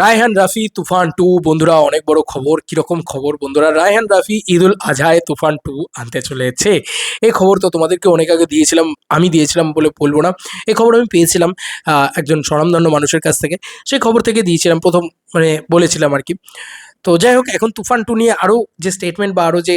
রায়হান রাফি তুফান two বন্ধুরা অনেক বড় খবর। কিরকম খবর বন্ধুরা? রায়হান রাফি ঈদুল আজহায় তুফান টু আনতে চলেছে। এই খবর তো তোমাদেরকে অনেক আগে দিয়েছিলাম, আমি দিয়েছিলাম বলে বলবো না। এই খবর আমি পেয়েছিলাম একজন স্বনামধন্য মানুষের কাছ থেকে। সেই খবর থেকে দিয়েছিলাম প্রথম, মানে বলেছিলাম আর কি। তো যাই হোক, এখন তুফান টু নিয়ে আরও যে স্টেটমেন্ট বা আরও যে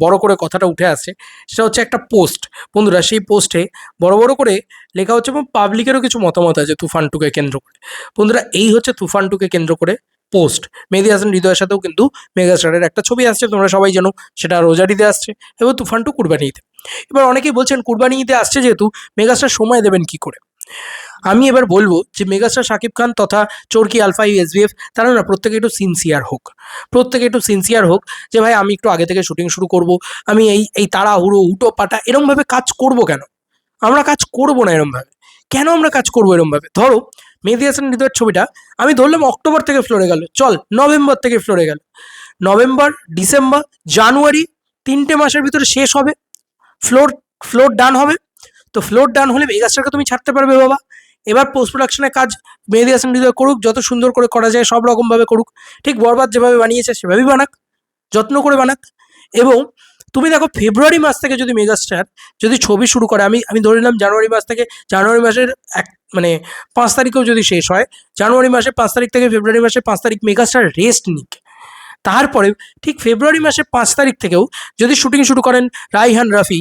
বড় করে কথাটা উঠে আসছে, সেটা হচ্ছে একটা পোস্ট। বন্ধুরা, সেই পোস্টে বড় বড় করে লেখা হচ্ছে এবং পাবলিকেরও কিছু মতামত আছে তুফান টুকে কেন্দ্র করে। বন্ধুরা, এই হচ্ছে তুফান টুকে কেন্দ্র করে পোস্ট। মেহেদী হাসান হৃদয়ের সাথেও কিন্তু মেগাস্টারের একটা ছবি আসছে, তোমরা সবাই জানো। সেটা রোজার ঈদে আসছে এবং তুফান টু কুরবানি ঈদে। এবার অনেকেই বলছেন কুরবানি ঈদে আসছে যেহেতু মেগাস্টার সময় দেবেন কি করে। আমি এবার বলবো যে মেগাস্টার শাকিব খান তথা চরকি আলফা এসবিএফ তারা না প্রত্যেকে একটু সিনসিয়ার হোক। প্রত্যেকে একটু সিনসিয়ার হোক যে ভাই আমি একটু আগে থেকে শুটিং শুরু করব। আমি এই এই তাড়াহুড়ো উটো পাটা এরমভাবে কাজ করব কেন? আমরা কাজ করবো না এরমভাবে। কেন আমরা কাজ করবো এরমভাবে? ধরো মেহেদী হাসান হৃদয়ের ছবিটা আমি ধরলাম অক্টোবর থেকে ফ্লোরে গেল, চল নভেম্বর থেকে ফ্লোরে গেল। নভেম্বর, ডিসেম্বর, জানুয়ারি, 3টে মাসের ভিতরে শেষ হবে। ফ্লোর ফ্লোর ডান হবে। তো ফ্লোর ডান হলে মেগাস্টারকে তুমি ছাড়তে পারবে বাবা। এবার পোস্ট প্রোডাকশনের কাজ মেহেদী হাসান হৃদয় করুক, যত সুন্দর করে করা যায় সব রকমভাবে করুক। ঠিক বরবাদ যেভাবে বানিয়েছে সেভাবেই বানাক, যত্ন করে বানাক। এবং তুমি দেখো ফেব্রুয়ারি মাস থেকে যদি মেগাস্টার যদি ছবি শুরু করে, আমি আমি ধরে নিলাম জানুয়ারি মাস থেকে, জানুয়ারি মাসের এক মানে 5 তারিখেও যদি শেষ হয়, জানুয়ারি মাসের 5 তারিখ থেকে ফেব্রুয়ারি মাসের 5 তারিখ মেগাস্টার রেস্ট নিক। তারপরে ঠিক ফেব্রুয়ারি মাসের 5 তারিখ থেকেও যদি শুটিং শুরু করেন রাইহান রাফি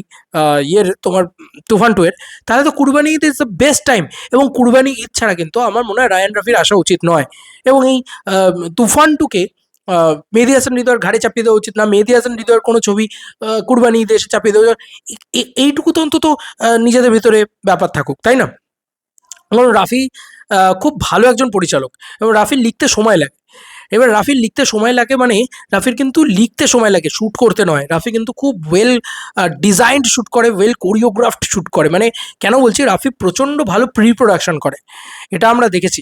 ইয়ের তোমার তুফান টু এর, তাহলে তো Qurbani Eid is the best time. এবং কুরবানি ঈদ ছাড়া কিন্তু আমার মনে হয় রায়ান রাফির আসা উচিত নয়। এবং এই তুফান টুকে মেহেদী হাসান হৃদয়ের ঘাড়ে চাপিয়ে দেওয়া উচিত না। মেহেদী হাসান হৃদয়ের কোনো ছবি কুরবানি ঈদে এসে চাপিয়ে দেওয়া, এইটুকু তো অন্তত নিজেদের ভিতরে ব্যাপার থাকুক, তাই না? এবং রাফি খুব ভালো একজন পরিচালক এবং রাফির লিখতে সময় লাগে। এবার রাফির লিখতে সময় লাগে মানে রাফির কিন্তু লিখতে সময় লাগে, শ্যুট করতে নয়। রাফি কিন্তু খুব ওয়েল ডিজাইনড শ্যুট করে, ওয়েল কোরিওগ্রাফড শ্যুট করে। মানে কেন বলছি, রাফি প্রচণ্ড ভালো প্রি প্রোডাকশন করে, এটা আমরা দেখেছি।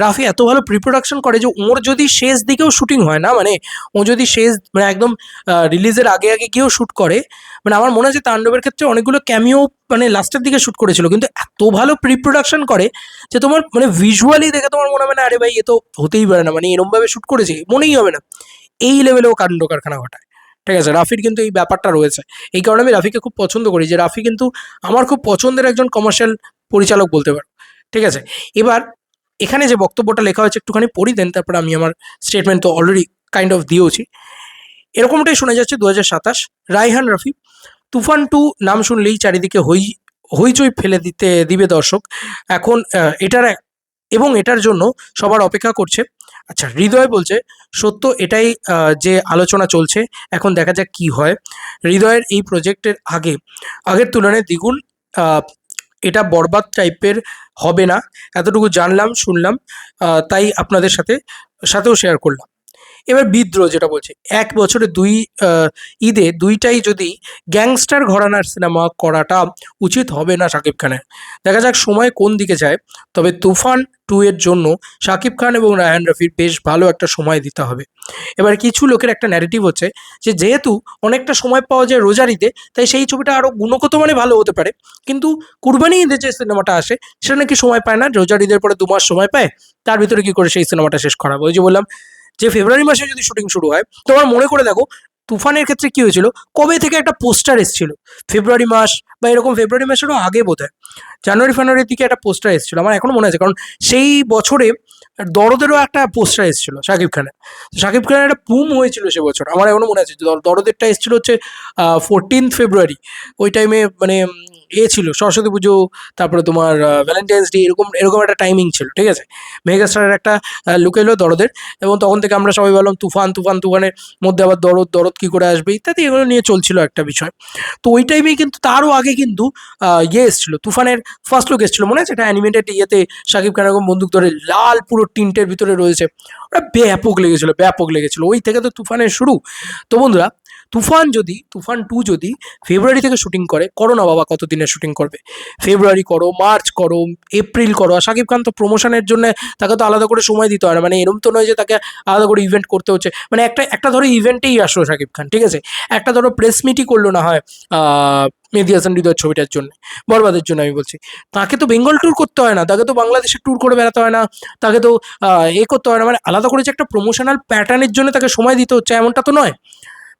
রাফি এত ভালো প্রি প্রোডাকশন করে যে ওর যদি শেষ দিকেও শুটিং হয় না, মানে ও যদি শেষ মানে একদম রিলিজের আগে আগে গিয়েও শ্যুট করে, মানে আমার মনে আছে তাণ্ডবের ক্ষেত্রে অনেকগুলো ক্যামিও মানে লাস্টের দিকে শ্যুট করেছিল, কিন্তু এত ভালো প্রি প্রোডাকশন করে যে তোমার মানে ভিজুয়ালি দেখে তোমার মনে হবে না আরে ভাই এ তো হতেই পারে না, মানে এরমভাবে শ্যুট করেছে মনেই হবে না। এই লেভেলেও কাণ্ড কারখানা ঘটায়। ঠিক আছে, রাফির কিন্তু এই ব্যাপারটা রয়েছে। এই কারণে আমি রাফিকে খুব পছন্দ করি, যে রাফি কিন্তু আমার খুব পছন্দের একজন কমার্শিয়াল পরিচালক বলতে পারো। ঠিক আছে, এবার এখানে যে বক্তব্যটা লেখা হয়েছে একটুখানি পড়ি, দেন তারপর আমি আমার স্টেটমেন্ট তো অলরেডি কাইন্ড অফ দিয়েওছি। এরকমটাই শোনা যাচ্ছে 2027 রায়হান রাফি তুফান টু নাম শুনলেই চারিদিকে হইচই ফেলে দিবে দর্শক। এখন এটার জন্য সবার অপেক্ষা করছে। আচ্ছা, হৃদয় বলছে সত্য এটাই, যে আলোচনা চলছে, এখন দেখা যাক কি হয়। হৃদয়ের এই প্রজেক্টের আগের তুলনায় দ্বিগুণ এটা বরবাদ টাইপের হবে না, এতটুকু জানলাম শুনলাম, তাই আপনাদের সাথেও শেয়ার করলাম। এবার বিদ্রোহ যেটা বলছে, 1 বছরে ঈদে দুইটাই যদি গ্যাংস্টার ঘরানার সিনেমা করাটা উচিত হবে না শাকিব খানের। দেখা যাক সময় কোন দিকে যায়। তবে তুফান টু এর জন্য শাকিব খান এবং রায়হান রাফির বেশ ভালো একটা সময় দিতে হবে। এবার কিছু লোকের একটা ন্যারেটিভ হচ্ছে যে যেহেতু অনেকটা সময় পাওয়া যায় রোজার ঈদে, তাই সেই ছবিটা আরও গুণগত মানে ভালো হতে পারে। কিন্তু কুরবানি ঈদে যে সিনেমাটা আসে সেটা নাকি সময় পায় না, রোজার ঈদের পরে 2 মাস সময় পায়, তার ভিতরে কি করে সেই সিনেমাটা শেষ করাবো? ওই যে বললাম যে ফেব্রুয়ারি মাসে যদি শুটিং শুরু হয়, তোমার মনে করে দেখো তুফানের ক্ষেত্রে কি হয়েছিল, কবে থেকে একটা পোস্টার এসেছিল, ফেব্রুয়ারি মাস বা এরকম ফেব্রুয়ারি মাসেরও আগে বোধহয় জানুয়ারি ফানুয়ারির দিকে একটা পোস্টার এসেছিল, আমার এখনো মনে আছে। কারণ সেই বছরে দরদেরও একটা পোস্টার এসেছিল শাকিব খানের। শাকিব খানের একটা বুম হয়েছিল সে বছর, আমার এখনো মনে আছে। দরদেরটা এসেছিল হচ্ছে 14 ফেব্রুয়ারি। ওই টাইমে মানে ছিল সরস্বতী পুজো, তারপরে তোমার ভ্যালেন্টাইন্স ডে, এরকম এরকম একটা টাইমিং ছিল। ঠিক আছে, মেগাস্টারের একটা লুক এলো দরদের, এবং তখন থেকে আমরা সবাই বললাম তুফানের মধ্যে আবার দরদ কী করে আসবে ইত্যাদি, এগুলো নিয়ে চলছিল একটা বিষয়। তো ওই টাইমেই কিন্তু তারও আগে কিন্তু এসেছিলো তুফানের ফার্স্ট লুক এসেছিলো, মনে আছে? এটা অ্যানিমেটেড ইয়েতে শাকিব খান এরকম বন্দুক ধরে লাল পুরো টিন্টের ভিতরে রয়েছে, ওটা ব্যাপক লেগেছিলো। ওই থেকে তো তুফানের শুরু। তো বন্ধুরা, তুফান 2 যদি ফেব্রুয়ারি থেকে শুটিং করো না বাবা, কত দিনের শুটিং করবে? ফেব্রুয়ারি করো, মার্চ করো, এপ্রিল করো। আর শাকিব খান তো প্রমোশনের জন্য তাকে তো আলাদা করে সময় দিতে হয় না, মানে এরকম তো নয় যে তাকে আলাদা করে ইভেন্ট করতে হচ্ছে। মানে একটা একটা ধরো ইভেন্টেই আসলো শাকিব খান, ঠিক আছে, একটা ধরো প্রেস মিটই করলো না হয় মেহেদী হাসান হৃদয়ের ছবিটার জন্য, বরবাদের জন্য আমি বলছি। তাকে তো বেঙ্গল ট্যুর করতে হয় না, তাকে তো বাংলাদেশের ট্যুর করে বেড়াতে হয় না, তাকে তো করতে হয় না, মানে আলাদা করে যে একটা প্রমোশনাল প্যাটার্নের জন্য তাকে সময় দিতে হচ্ছে এমনটা তো নয়।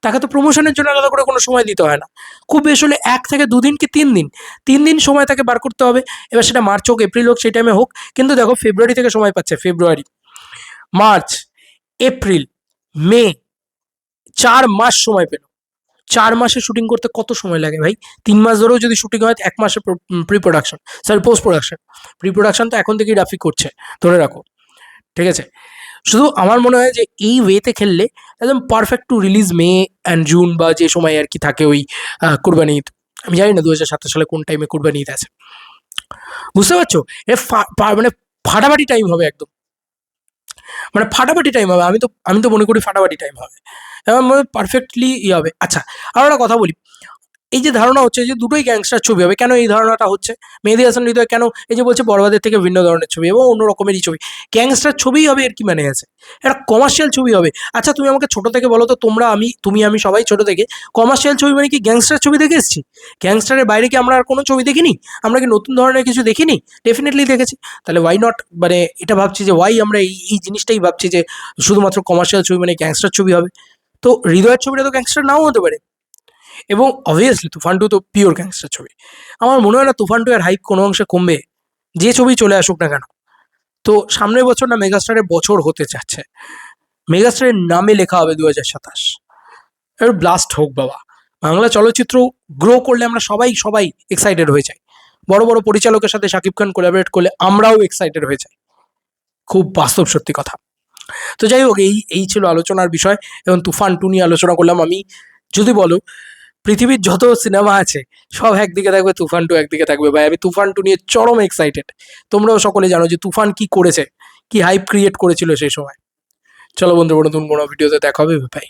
তাকে তো প্রমোশনের জন্য আলাদা করে কোনো সময় দিতে হয় না। খুব বেশি হলে 1 থেকে 2 দিন কি 3 দিন, 3 দিন সময় তাকে বার করতে হবে। এবার সেটা মার্চ হোক, এপ্রিল হোক, সেই টাইমে হোক। কিন্তু দেখো ফেব্রুয়ারি থেকে সময় পাচ্ছে, ফেব্রুয়ারি, মার্চ, এপ্রিল, মে, 4 মাস সময় পেল। 4 মাসে শুটিং করতে কত সময় লাগে ভাই? 3 মাস ধরেও যদি শুটিং হয়, 1 মাসের pre production, sorry post production. Pre production তো এখন থেকেই রাফি করছে, ধরে রাখো, ঠিক আছে? শুধু আমার মনে হয় যে এই ওয়েতে খেললে একদম perfect to release May and June, বা যে সময় আর কি থাকে ওই কুরবানি ঈদ। আমি জানি না 2027 সালে কোন টাইমে কুরবানি ঈদ আছে, বুঝতে পারছো? মানে ফাটাফাটি টাইম হবে একদম, মানে ফাটাফাটি টাইম হবে। আমি তো মনে করি ফাটাফাটি টাইম হবে, এবং পারফেক্টলি হবে। আচ্ছা, আর একটা কথা বলি, এই যে ধারণা হচ্ছে যে দুটোই গ্যাংস্টার ছবি হবে, কেন এই ধারণাটা হচ্ছে? মেহেদী হাসান হৃদয় কেন এই যে বলছে বড়বাদের থেকে ভিন্ন ধরনের ছবি এবং অন্য রকমেরই ছবি? গ্যাংস্টার ছবিই হবে, এর কি মানে আছে? একটা কমার্শিয়াল ছবি হবে। আচ্ছা, তুমি আমাকে ছোট থেকে বলো তো, তুমি আমি সবাই ছোট থেকে কমার্শিয়াল ছবি মানে কি গ্যাংস্টার ছবি দেখে এসেছি? গ্যাংস্টারের বাইরে কি আমরা আর কোনো ছবি দেখিনি? আমরা কি নতুন ধরনের কিছু দেখিনি? ডেফিনেটলি দেখেছি। তাহলে ওয়াই নট, মানে এটা ভাবছি যে ওয়াই আমরা এই জিনিসটাই ভাবছি যে শুধুমাত্র কমার্শিয়াল ছবি মানে গ্যাংস্টার ছবি হবে। তো হৃদয়ের ছবিটা তো গ্যাংস্টার নাও হতে পারে। এবং অবভিয়াসলি তুফান 2 তো পিওর গ্যাংস্টার ছবি। আমার মনে হয় না তুফান 2 এর হাইপ কোনো অংশে কমবে, যে ছবি চলে আসুক না কেন। তো সামনের বছর না মেগাস্টারের বছর হতে যাচ্ছে, মেগাস্টারের নামে লেখা হবে 2027। এর ব্লাস্ট হোক বাবা। বাংলা চলচ্চিত্র গ্রো করলে আমরা সবাই সবাই এক্সাইটেড হয়ে যাই। বড় বড় পরিচালকের সাথে শাকিব খান কোলাবরেট করলে আমরাও এক্সাইটেড হয়ে যাই। খুব বাস্তব সত্যি কথা। তো যাই হোক, এই ছিল আলোচনার বিষয়, এবং তুফান 2 নিয়ে আলোচনা করলাম আমি। যদি বলো পৃথিবীর যত সিনেমা আছে সব একদিকে থাকবে, তুফান 2 একদিকে থাকবে। ভাই আমি তুফান 2 নিয়ে চরম এক্সাইটেড। তোমরাও সকলে জানো যে তুফান কি করেছে, কি হাইপ ক্রিয়েট করেছিল সেই সময়। চলো বন্ধু, নতুন কোনো ভিডিওতে দেখা হবে, ভাই।